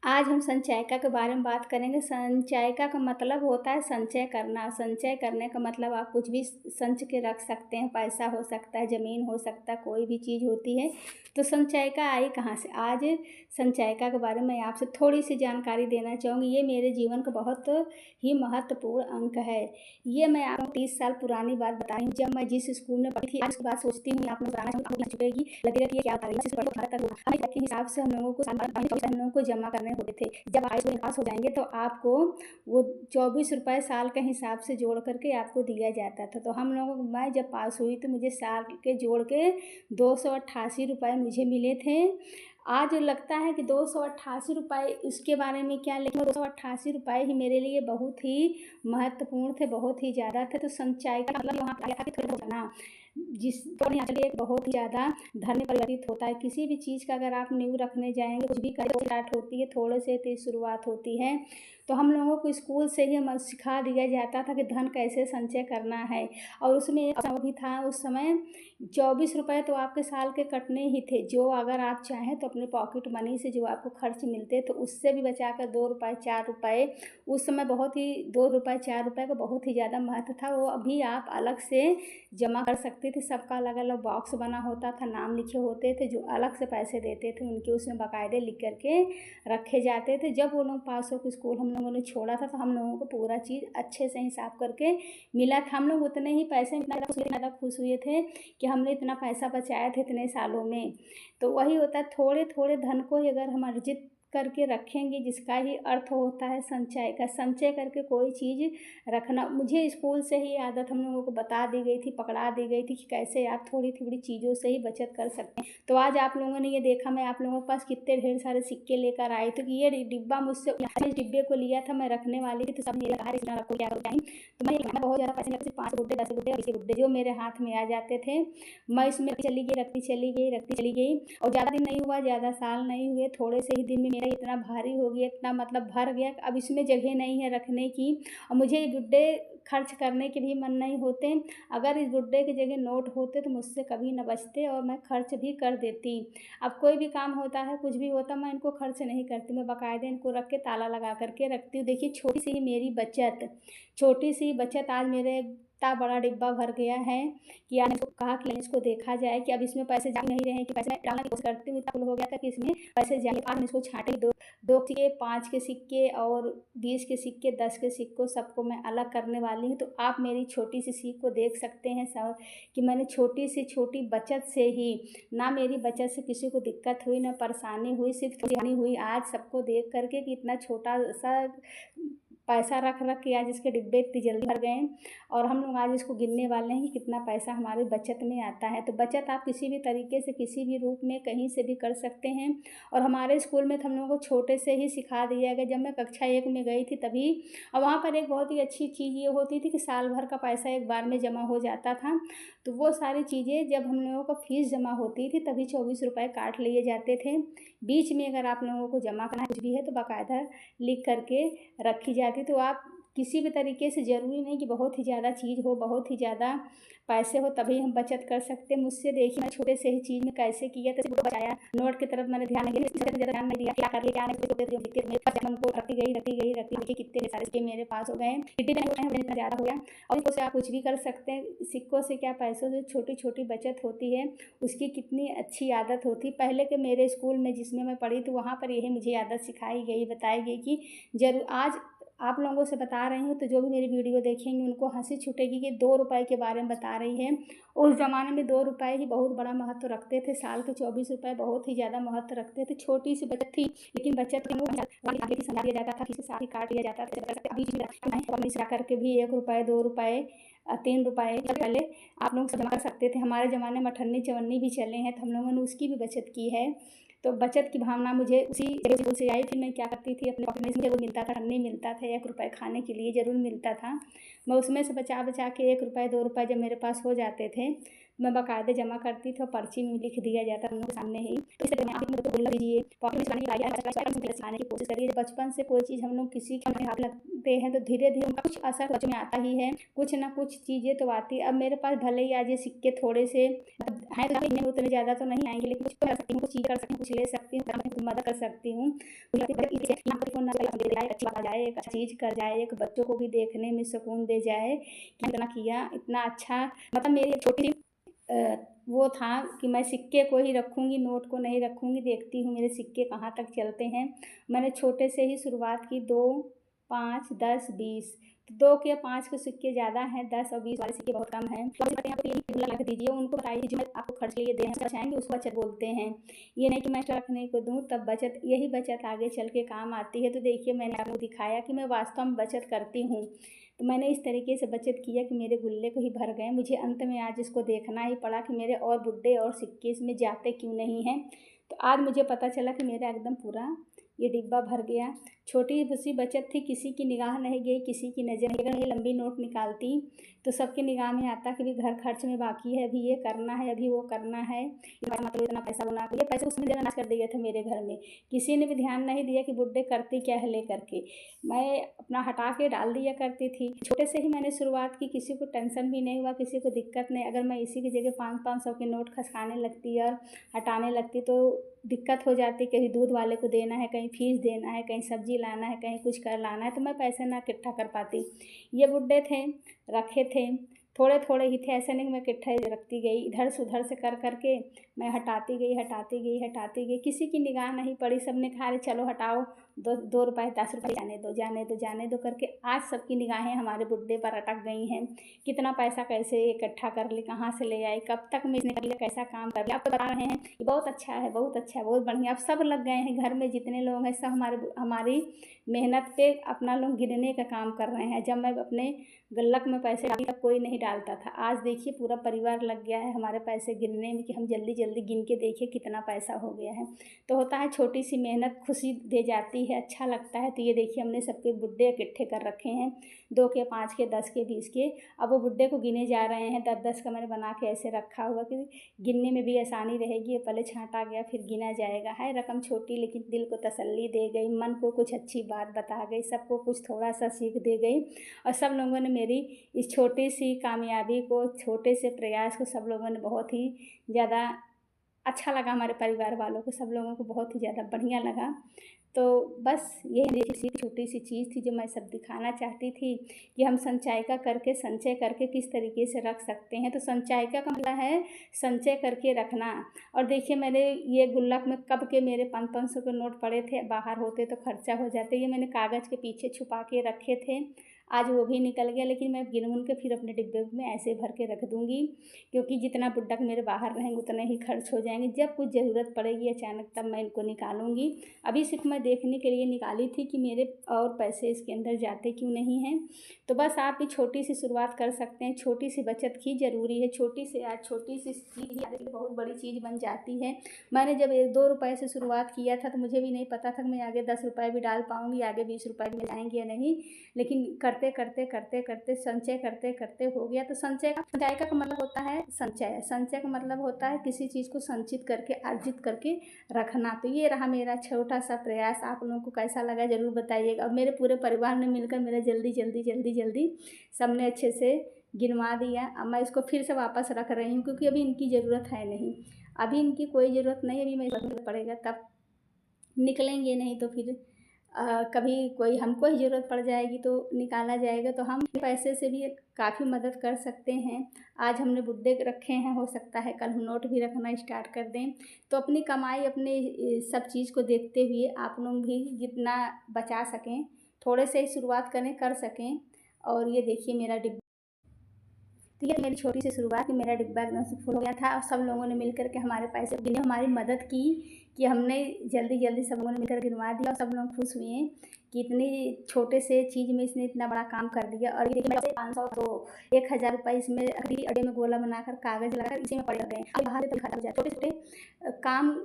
आज हम संचयिका के बारे में बात करेंगे। संचयिका का मतलब होता है संचय करना। संचय करने का मतलब आप कुछ भी संच के रख सकते हैं। पैसा हो सकता है, ज़मीन हो सकता है, कोई भी चीज़ होती है। तो संचयिका आई कहाँ से? आज संचयिका के बारे में मैं आपसे थोड़ी सी जानकारी देना चाहूँगी। ये मेरे जीवन का बहुत ही महत्वपूर्ण अंक है। ये मैं आपको 30 साल पुरानी बात बता रही हूँ। जब मैं जिस स्कूल में पढ़ी थी, आज उसके बाद सोचती हूँ आप लोग बताना चाहूँगी चुकेगी लगेगा कि ये क्या बता रही है। के हिसाब से हम लोगों को जमा करने होते थे। जब हाई स्कूल में पास हो जाएंगे तो आपको वो 24 रुपये साल के हिसाब से जोड़ करके आपको दिया जाता था। तो हम लोगों को, मैं जब पास हुई तो मुझे साल के जोड़ के 288 रुपये मुझे मिले थे। आज लगता है कि 288 रुपये, इसके बारे में क्या, लेकिन 288 रुपये ही मेरे लिए बहुत ही महत्वपूर्ण थे, बहुत ही ज़्यादा थे। तो संचय का मतलब वहाँ पर जिस पर एक बहुत ही ज़्यादा धन में परिवर्तित होता है। किसी भी चीज़ का अगर आप नींव रखने जाएंगे, कुछ भी स्टार्ट होती है, थोड़े से तो शुरुआत होती है। तो हम लोगों को स्कूल से ही हमें सिखा दिया जाता था कि धन कैसे संचय करना है। और उसमें एक समय भी था, उस समय 24 रुपये तो आपके साल के कटने ही थे। जो अगर आप चाहें तो अपने पॉकेट मनी से जो आपको खर्च मिलते तो उससे भी बचा कर 2 रुपये 4 रुपये, उस समय बहुत ही 2 रुपये 4 रुपये का बहुत ही ज़्यादा महत्व था। वो अभी आप अलग से जमा कर सकते थे। सबका अलग अलग बॉक्स बना होता था, नाम लिखे होते थे। जो अलग से पैसे देते थे उनके उसमें बाकायदे लिख करके रखे जाते थे। जब वो लोग पास होकर स्कूल हम लोगों ने छोड़ा था तो हम लोगों को पूरा चीज़ अच्छे से हिसाब करके मिला था। हम लोग उतने ही पैसे इतना ज़्यादा खुश हुए थे कि हमने इतना पैसा बचाया था इतने सालों में। तो वही होता है, थोड़े थोड़े धन को ही अगर हम अर्जित करके रखेंगे, जिसका ही अर्थ होता है संचय का। संचय करके कोई चीज़ रखना, मुझे स्कूल से ही आदत हम लोगों को बता दी गई थी, पकड़ा दी गई थी कि कैसे आप थोड़ी थोड़ी चीज़ों से ही बचत कर सकते हैं। तो आज आप लोगों ने ये देखा, मैं आप लोगों के पास कितने ढेर सारे सिक्के लेकर आई थी कि ये डिब्बा मुझसे, इस डिब्बे को लिया था, मैं रखने वाली थी। तो सब मेरे बाहर इतना रखो क्या टाइम, तो मैं बहुत ज़्यादा पैसे लगते, 5 गुड्डे 10 गुड्डे और 20 गुड्डे जो मेरे हाथ में आ जाते थे, मैं इसमें रखती चली गई। और ज़्यादा दिन नहीं हुआ, ज़्यादा साल नहीं हुए, थोड़े से ही दिन में मेरा इतना भारी हो गया, इतना मतलब भर गया, अब इसमें जगह नहीं है रखने की। और मुझे ये गुड्डे खर्च करने के भी मन नहीं होते। अगर इस गुड्डे की जगह नोट होते तो मुझसे कभी न बचते और मैं खर्च भी कर देती। अब कोई भी काम होता है, कुछ भी होता, मैं इनको खर्च नहीं करती, मैं बाकायदे इनको रख के ताला लगा करके रखती हूँ। देखिए छोटी सी ही मेरी बचत, छोटी सी बचत आज मेरे इतना बड़ा डिब्बा भर गया है कि आज इसको कहा कि इसको देखा जाए कि अब इसमें पैसे जा नहीं रहे हैं, कि पैसे मैं डालने की कोशिश करती हूँ, इतना हो गया था कि इसमें पैसे जाए। आज इसको छाटे, दो सिक्के, 5 के सिक्के और 20 के सिक्के, 10 के सिक्कों सबको मैं अलग करने वाली हूँ। तो आप मेरी छोटी सी सीख को देख सकते हैं सब, कि मैंने छोटी सी छोटी बचत से ही, ना मेरी बचत से किसी को दिक्कत हुई, ना परेशानी हुई, सिर्फ परेशानी हुई आज सबको देख करके कि इतना छोटा सा पैसा रख के आज इसके डिब्बे इतनी जल्दी भर गए। और हम लोग आज इसको गिनने वाले हैं कि कितना पैसा हमारे बचत में आता है। तो बचत आप किसी भी तरीके से, किसी भी रूप में, कहीं से भी कर सकते हैं। और हमारे स्कूल में तो हम लोगों को छोटे से ही सिखा दिया गया। जब मैं कक्षा 1 में गई थी तभी, और वहाँ पर एक बहुत ही अच्छी चीज़ ये होती थी कि साल भर का पैसा एक बार में जमा हो जाता था। तो वो सारी चीज़ें जब हम लोगों को फीस जमा होती थी तभी 24 रुपये काट लिए जाते थे। बीच में अगर आप लोगों को जमा करना कुछ भी है तो बाकायदा लिख करके रखी जाती। तो आप किसी भी तरीके से, ज़रूरी नहीं कि बहुत ही ज़्यादा चीज़ हो, बहुत ही ज़्यादा पैसे हो तभी हम बचत कर सकते हैं। मुझसे देखिए मैं छोटे से ही चीज़ में कैसे किया था, बचाया। नोट की तरफ मैंने ध्यान नहीं दिया, ज़्यादा ध्यान नहीं दिया, क्या कर लिया क्या नहीं, हमको रखती गई कितने सारे सिक्के मेरे पास हो गए, इतना ज़्यादा हो गया। और इसको से आप कुछ भी कर सकते हैं। सिक्कों से क्या, पैसों से छोटी छोटी बचत होती है, उसकी कितनी अच्छी आदत होती। पहले के मेरे स्कूल में जिसमें मैं पढ़ी तो वहाँ पर यही मुझे आदत सिखाई गई, बताई गई कि जरूर आज आप लोगों से बता रही हूँ। तो जो भी मेरी वीडियो देखेंगे उनको हंसी छूटेगी कि 2 रुपये के बारे में बता रही है। उस ज़माने में 2 रुपये ही बहुत बड़ा महत्व रखते थे। साल के 24 रुपये बहुत ही ज़्यादा महत्व रखते थे। छोटी सी बचत थी, लेकिन बचत समझा दिया जाता था, किसी साथ ही काट दिया जाता था। अभी जा करके भी 1 रुपये 2 रुपये 3 रुपये पहले आप लोग जमा कर सकते थे। हमारे ज़माने में 98 54 भी चले हैं, तो हम लोगों ने उसकी भी बचत की है। तो बचत की भावना मुझे उसी स्कूल से आई। फिर मैं क्या करती थी, अपने पॉकेट में जरूर मिलता था, नहीं मिलता था, 1 रुपये खाने के लिए ज़रूर मिलता था। मैं उसमें से बचा बचा के 1 रुपये 2 रुपये जब मेरे पास हो जाते थे मैं बाकायदे जमा करती थी और पर्ची में लिख दिया जाता उन लोगों के सामने ही। तो इस तरह आप बोल लीजिए पॉकेट में सिखाने की कोशिश करिए। बचपन से कोई चीज़ हम लोग किसी के हाथ लगते हैं तो धीरे धीरे उनका कुछ असर बच्चों में आता ही है, कुछ ना कुछ चीज़ें तो आती है। अब मेरे पास भले ही आज ये सिक्के थोड़े से मतलब हैं तो नहीं, उतने ज़्यादा तो नहीं आएंगे, लेकिन कुछ तो कर सकती हूँ, कुछ चीज़ कर सकती हूँ, कुछ ले सकती हूँ, मदद कर सकती हूँ। फ़ोन ना दे जाए, अच्छी बात आ जाए, एक चीज़ कर जाए, एक बच्चों को भी देखने में सुकून दे जाए कि इतना किया, इतना अच्छा। मतलब मेरी एक छोटी वो था कि मैं सिक्के को ही रखूँगी, नोट को नहीं रखूँगी, देखती हूँ मेरे सिक्के कहाँ तक चलते हैं। मैंने छोटे से ही शुरुआत की, 2, 5, 10, 20। 2 के 5 के सिक्के ज़्यादा हैं, 10 और 20 वाले सिक्के बहुत कम हैं। तो यही रख दीजिए, उनको बताइए जो मैं आपको खर्च के लिए दे चाहेंगे उसको बचत बोलते हैं। ये नहीं कि मैं एक्स्ट्रा रखने को दूँ तब बचत, यही बचत आगे चल के काम आती है। तो देखिए मैंने आपको दिखाया कि मैं वास्तव में बचत करती हूँ। तो मैंने इस तरीके से बचत किया कि मेरे गुल्ले को ही भर गए। मुझे अंत में आज इसको देखना ही पड़ा कि मेरे और बुड्डे और सिक्के इसमें जाते क्यों नहीं हैं। तो आज मुझे पता चला कि मेरा एकदम पूरा ये डिब्बा भर गया। छोटी सी बचत थी, किसी की निगाह नहीं गई, किसी की नज़र नहीं। अगर मैं लंबी नोट निकालती तो सबकी निगाह में आता कि भी घर खर्च में बाकी है, अभी ये करना है, अभी वो करना है, मतलब इतना पैसा बना के, ये पैसे उसने देना नाश कर दिया था मेरे घर में। किसी ने भी ध्यान नहीं दिया कि बुड्ढे करती क्या है ले करके। मैं अपना हटा के डाल दिया करती थी। छोटे से ही मैंने शुरुआत की, किसी को टेंशन भी नहीं हुआ, किसी को दिक्कत नहीं। अगर मैं इसी की जगह 500-500 के नोट खसकाने लगती और हटाने लगती तो दिक्कत हो जाती, कहीं दूध वाले को देना है, कहीं फीस देना है, कहीं सब्जी लाना है, कहीं कुछ कर लाना है, तो मैं पैसे ना इकट्ठा कर पाती। ये बुड्ढे थे, रखे थे, थोड़े थोड़े ही थे, ऐसा नहीं कि मैं इकट्ठा रखती गई। इधर से उधर से कर करके मैं हटाती गई, हटाती गई, हटाती गई। किसी की निगाह नहीं पड़ी, सबने कहा अरे चलो हटाओ, 2 रुपये 10 रुपये, जाने दो जाने दो जाने दो करके आज सबकी निगाहें हमारे बुड्ढे पर अटक गई हैं। कितना पैसा कैसे इकट्ठा कर ले, कहाँ से ले आए, कब तक में इसने कर लिया, कैसा काम कर लिया। आप तो बता रहे हैं कि बहुत अच्छा है, बहुत अच्छा है, बहुत बढ़िया। अब सब लग गए हैं, घर में जितने लोग हैं सब हमारी मेहनत पे अपना लोग गिनने का काम कर रहे हैं। जब मैं अपने गुल्लक में पैसे डालती तब कोई नहीं डालता था, आज देखिए पूरा परिवार लग गया है हमारे पैसे गिनने में कि हम जल्दी जल्दी गिन के देखिए कितना पैसा हो गया है। तो होता है छोटी सी मेहनत खुशी दे जाती है, अच्छा लगता है। तो ये देखिए हमने सबके बुड्ढे इकट्ठे कर रखे हैं, 2 के, 5 के, 10 के, 20 के। अब वो बुड्ढे को गिने जा रहे हैं, 10-10 का मैंने बना के ऐसे रखा हुआ कि गिनने में भी आसानी रहेगी। पहले छाँटा गया फिर गिना जाएगा। है रकम छोटी लेकिन दिल को तसल्ली दे गई, मन को कुछ अच्छी बात बता गई, सबको कुछ थोड़ा सा सीख दे गई। और सब लोगों ने मेरी इस छोटी सी कामयाबी को, छोटे से प्रयास को सब लोगों ने बहुत ही ज़्यादा अच्छा लगा। हमारे परिवार वालों को, सब लोगों को बहुत ही ज़्यादा बढ़िया लगा। तो बस ये मेरी छोटी सी चीज़ थी जो मैं सब दिखाना चाहती थी कि हम संचय करके किस तरीके से रख सकते हैं। तो संचयिका का मतलब है संचय करके रखना। और देखिए मैंने ये गुल्लक में कब के मेरे 500-500 के नोट पड़े थे, बाहर होते तो खर्चा हो जाते। ये मैंने कागज़ के पीछे छुपा के रखे थे, आज वो भी निकल गया, लेकिन मैं गिन के फिर अपने डिब्बे में ऐसे भर के रख दूँगी, क्योंकि जितना बुड्ढक मेरे बाहर रहेंगे उतने ही खर्च हो जाएंगे। जब कुछ ज़रूरत पड़ेगी अचानक तब मैं इनको निकालूंगी। अभी सिर्फ मैं देखने के लिए निकाली थी कि मेरे और पैसे इसके अंदर जाते क्यों नहीं हैं। तो बस आप भी छोटी सी शुरुआत कर सकते हैं, छोटी सी बचत ही ज़रूरी है। छोटी से आज छोटी सी चीज़ बहुत बड़ी चीज़ बन जाती है। मैंने जब 2 रुपये से शुरुआत किया था तो मुझे भी नहीं पता था कि मैं आगे 10 रुपये भी डाल पाऊँगी, आगे 20 रुपये भी जाएंगे या नहीं, लेकिन करते करते करते करते संचय करते करते हो गया। तो संचय का मतलब होता है संचय। संचय का मतलब होता है किसी चीज़ को संचित करके, अर्जित करके रखना। तो ये रहा मेरा छोटा सा प्रयास। आप लोगों को कैसा लगा ज़रूर बताइएगा। अब मेरे पूरे परिवार ने मिलकर मेरा जल्दी जल्दी जल्दी जल्दी सबने अच्छे से गिनवा दिया। अब मैं इसको फिर से वापस रख रही हूँ क्योंकि अभी इनकी ज़रूरत है नहीं, अभी इनकी कोई ज़रूरत नहीं। अभी मैं ज़रूरत पड़ेगा तब निकलेंगे, नहीं तो फिर कभी कोई हमको ही ज़रूरत पड़ जाएगी तो निकाला जाएगा। तो हम पैसे से भी काफ़ी मदद कर सकते हैं। आज हमने बुड्ढे रखे हैं, हो सकता है कल हम नोट भी रखना स्टार्ट कर दें। तो अपनी कमाई, अपने सब चीज़ को देखते हुए आप लोग भी जितना बचा सकें थोड़े से ही शुरुआत करें, कर सकें। और ये देखिए मेरा डिब्बा, तो ये मेरी छोटी सी शुरुआत कि मेरा डिब्बा एकदम से फुल हो गया था और सब लोगों ने मिलकर के हमारे पैसे गिने, हमारी मदद की कि हमने जल्दी जल्दी सब लोगों ने मिलकर गिनवा दिया। और सब लोग खुश हुए कि इतनी छोटे से चीज़ में इसने इतना बड़ा काम कर दिया। और ये देखिए 500 तो 1000 रुपये इसमें अड्डे में गोला बनाकर कागज़ लगाकर इसी में पड़े गए। अब बाहर तो खत्म हो जाए। छोटे छोटे काम,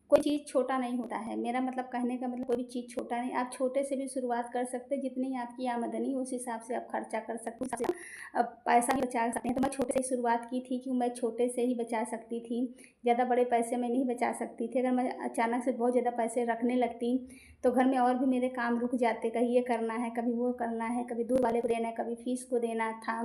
कोई चीज़ छोटा नहीं होता है। मेरा मतलब कहने का मतलब कोई भी चीज़ छोटा नहीं। आप छोटे से भी शुरुआत कर सकते हैं, जितनी आपकी आमदनी उस हिसाब से आप खर्चा कर सकते हैं, अब पैसा भी बचा सकते हैं। तो मैं छोटे से ही शुरुआत की थी कि मैं छोटे से ही बचा सकती थी, ज़्यादा बड़े पैसे मैं नहीं बचा सकती थी। अगर मैं अचानक से बहुत ज़्यादा पैसे रखने लगती तो घर में और भी मेरे काम रुक जाते, कहीं ये करना है, कभी वो करना है, कभी दूध वाले को देना है, कभी फीस को देना था।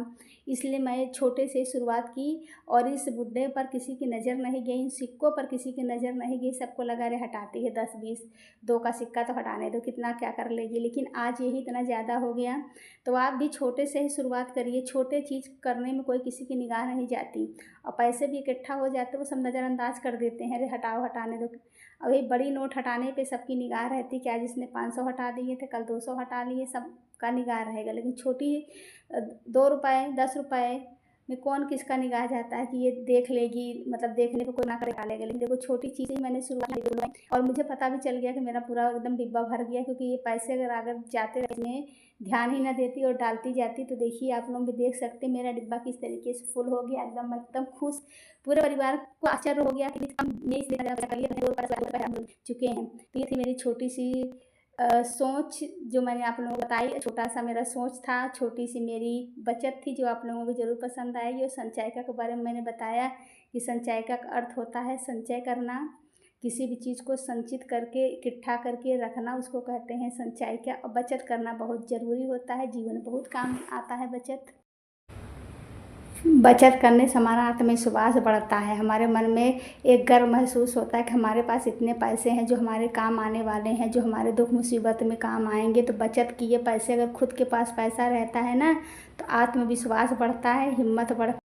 इसलिए मैं छोटे से शुरुआत की और इस बुड्ढे पर किसी की नज़र नहीं गई, इन सिक्कों पर किसी की नज़र नहीं गई। सबको लगा अरे हटाती है 10-20, 2 का सिक्का तो हटाने दो, कितना क्या कर लेगी। लेकिन आज यही इतना ज़्यादा हो गया। तो आप भी छोटे से ही शुरुआत करिए। छोटे चीज़ करने में कोई किसी की निगाह नहीं जाती और पैसे भी इकट्ठा हो जाते, वो सब नज़रअंदाज कर देते हैं, अरे हटाओ, हटाने दो। अभी बड़ी नोट हटाने पे सबकी निगाह रहती, क्या जिसने 500 हटा दिए थे, कल 200 हटा लिए, सबका निगाह रहेगा। लेकिन छोटी 2 रुपए 10 रुपए में कौन किसका निगाह जाता है कि ये देख लेगी, मतलब देखने को कोई ना करे डालेगा। लेकिन देखो छोटी चीज़ें ही मैंने शुरुआत की और मुझे पता भी चल गया कि मेरा पूरा एकदम डिब्बा भर गया, क्योंकि ये पैसे अगर जाते रहते में ध्यान ही ना देती और डालती जाती। तो देखिए आप लोग भी देख सकते हैं मेरा डिब्बा किस तरीके से फुल हो गया, एकदम खुश। पूरे परिवार को आश्चर्य हो गया कि हम चुके हैं। तो ये थी मेरी छोटी सी सोच जो मैंने आप लोगों को बताई। छोटा सा मेरा सोच था, छोटी सी मेरी बचत थी जो आप लोगों को ज़रूर पसंद आएगी। और संचयिका के बारे में मैंने बताया कि संचयिका का अर्थ होता है संचय करना, किसी भी चीज़ को संचित करके इकट्ठा करके रखना, उसको कहते हैं संचयिका। और बचत करना बहुत ज़रूरी होता है, जीवन में बहुत काम आता है बचत। बचत करने से हमारा आत्मविश्वास बढ़ता है, हमारे मन में एक गर्व महसूस होता है कि हमारे पास इतने पैसे हैं जो हमारे काम आने वाले हैं, जो हमारे दुख मुसीबत में काम आएंगे। तो बचत किए पैसे, अगर खुद के पास पैसा रहता है ना तो आत्मविश्वास बढ़ता है, हिम्मत बढ़